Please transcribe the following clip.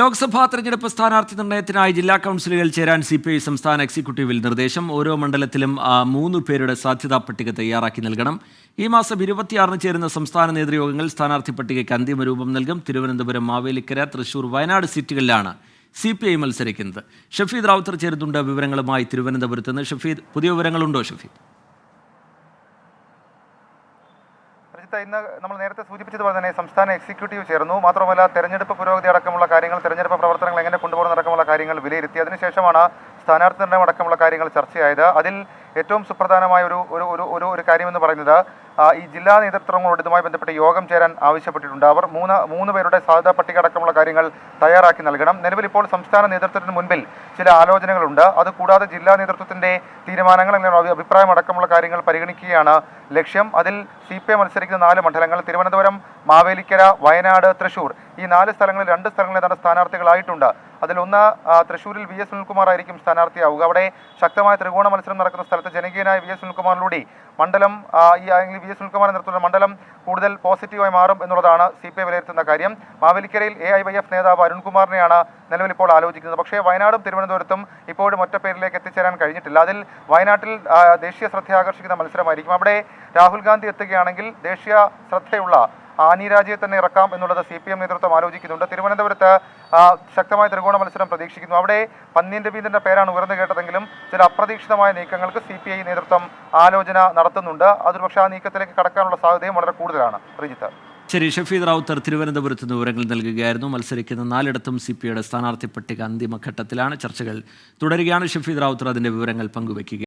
ലോക്സഭാ തെരഞ്ഞെടുപ്പ് സ്ഥാനാർത്ഥി നിർണയത്തിനായി ജില്ലാ കൗൺസിലുകൾ ചേരാൻ CPI സംസ്ഥാന എക്സിക്യൂട്ടീവിൽ നിർദ്ദേശം. ഓരോ മണ്ഡലത്തിലും 3 പേരുടെ സാധ്യതാ പട്ടിക തയ്യാറാക്കി നൽകണം. ഈ മാസം 26-ന് ചേരുന്ന സംസ്ഥാന നേതൃയോഗങ്ങൾ സ്ഥാനാർത്ഥി പട്ടികയ്ക്ക് അന്തിമ രൂപം നൽകും. തിരുവനന്തപുരം, മാവേലിക്കര, തൃശൂർ, വയനാട് സീറ്റുകളിലാണ് CPI മത്സരിക്കുന്നത്. ഷഫീദ് റാവുത്തർ ചേരുന്നുണ്ട് വിവരങ്ങളുമായി തിരുവനന്തപുരത്ത് നിന്ന്. ഷഫീദ്, പുതിയ വിവരങ്ങളുണ്ടോ ഷഫീദ്? ഇന്ന് നമ്മൾ നേരത്തെ സൂചിപ്പിച്ചതുപോലെ തന്നെ സംസ്ഥാന എക്സിക്യൂട്ടീവ് ചേർന്നു. മാത്രമല്ല തെരഞ്ഞെടുപ്പ് പുരോഗതി അടക്കമുള്ള കാര്യങ്ങൾ, തെരഞ്ഞെടുപ്പ് പ്രവർത്തനങ്ങൾ എങ്ങനെ കൊണ്ടുപോകുന്ന അടക്കമുള്ള കാര്യങ്ങൾ വിലയിരുത്തി. അതിനുശേഷമാണ് സ്ഥാനാർത്ഥി നിർണ്ണയം അടക്കമുള്ള കാര്യങ്ങൾ ചർച്ചയായത്. അതിൽ ഏറ്റവും സുപ്രധാനമായ ഒരു കാര്യമെന്ന് പറയുന്നത് ഈ ജില്ലാ നേതൃത്വങ്ങളോട് ഇതുമായി ബന്ധപ്പെട്ട് യോഗം ചേരാൻ ആവശ്യപ്പെട്ടിട്ടുണ്ട്. അവർ മൂന്ന് പേരുടെ സാധ്യതാ പട്ടിക അടക്കമുള്ള കാര്യങ്ങൾ തയ്യാറാക്കി നൽകണം. നിലവിൽ ഇപ്പോൾ സംസ്ഥാന നേതൃത്വത്തിന് മുൻപിൽ ചില ആലോചനകളുണ്ട്. അതുകൂടാതെ ജില്ലാ നേതൃത്വത്തിൻ്റെ തീരുമാനങ്ങൾ, അഭിപ്രായം അടക്കമുള്ള കാര്യങ്ങൾ പരിഗണിക്കുകയാണ് ലക്ഷ്യം. അതിൽ CPI മത്സരിക്കുന്ന 4 മണ്ഡലങ്ങൾ തിരുവനന്തപുരം, മാവേലിക്കര, വയനാട്, തൃശൂർ, ഈ 4 സ്ഥലങ്ങളിൽ 2 സ്ഥലങ്ങളിൽ ഏതാണ്ട് സ്ഥാനാർത്ഥികളായിട്ടുണ്ട്. അതിലൊന്ന് തൃശ്ശൂരിൽ VS സുനിൽകുമാർ ആയിരിക്കും സ്ഥാനാർത്ഥിയാവുക. അവിടെ ശക്തമായ ത്രികോണ മത്സരം നടക്കുന്ന സ്ഥലത്ത് ജനകീയനായ VS സുനിൽകുമാറിലൂടെ മണ്ഡലം VS സുനിൽകുമാർ നേതൃത്വത്തിലുള്ള മണ്ഡലം കൂടുതൽ പോസിറ്റീവായി മാറും എന്നുള്ളതാണ് CPI വിലയിരുത്തുന്ന കാര്യം. മാവേലിക്കരയിൽ AIYF നേതാവ് അരുൺകുമാറിനെയാണ് നിലവിൽ ഇപ്പോൾ ആലോചിക്കുന്നത്. പക്ഷേ വയനാടും തിരുവനന്തപുരത്തും ഇപ്പോഴും ഒറ്റ പേരിലേക്ക് എത്തിച്ചേരാൻ കഴിഞ്ഞിട്ടില്ല. അതിൽ വയനാട്ടിൽ ദേശീയ ശ്രദ്ധ ആകർഷിക്കുന്ന മത്സരമായിരിക്കും. അവിടെ രാഹുൽ ഗാന്ധി എത്തുകയാണെങ്കിൽ ദേശീയ ശ്രദ്ധയുള്ള ആനി രാജയെ തന്നെ ഇറക്കാം എന്നുള്ളത് CPM നേതൃത്വം ആലോചിക്കുന്നുണ്ട്. തിരുവനന്തപുരത്ത് ശക്തമായ ത്രികോണ മത്സരം പ്രതീക്ഷിക്കുന്നു. അവിടെ പന്ന്യൻ രവീന്ദ്രന്റെ പേരാണ് ഉയർന്നു കേട്ടതെങ്കിലും ചില അപ്രതീക്ഷിതമായ നീക്കങ്ങൾക്ക് CPI നേതൃത്വം ആലോചന നടത്തുന്നുണ്ട്. അതൊരു പക്ഷേ ആ നീക്കത്തിലേക്ക് കടക്കാനുള്ള സാധ്യതയും വളരെ കൂടുതലാണ്. റിജിത്ത്. ശരി, ഷഫീദ് റാവുത്തർ തിരുവനന്തപുരത്ത് നിന്ന് വിവരങ്ങൾ നൽകുകയായിരുന്നു. മത്സരിക്കുന്ന 4 CPIയുടെ സ്ഥാനാർത്ഥി പട്ടിക അന്തിമഘട്ടത്തിലാണ്. ചർച്ചകൾ തുടരുകയാണ്. ഷഫീദ് റാവുത്തർ അതിൻ്റെ വിവരങ്ങൾ പങ്കുവയ്ക്കുക.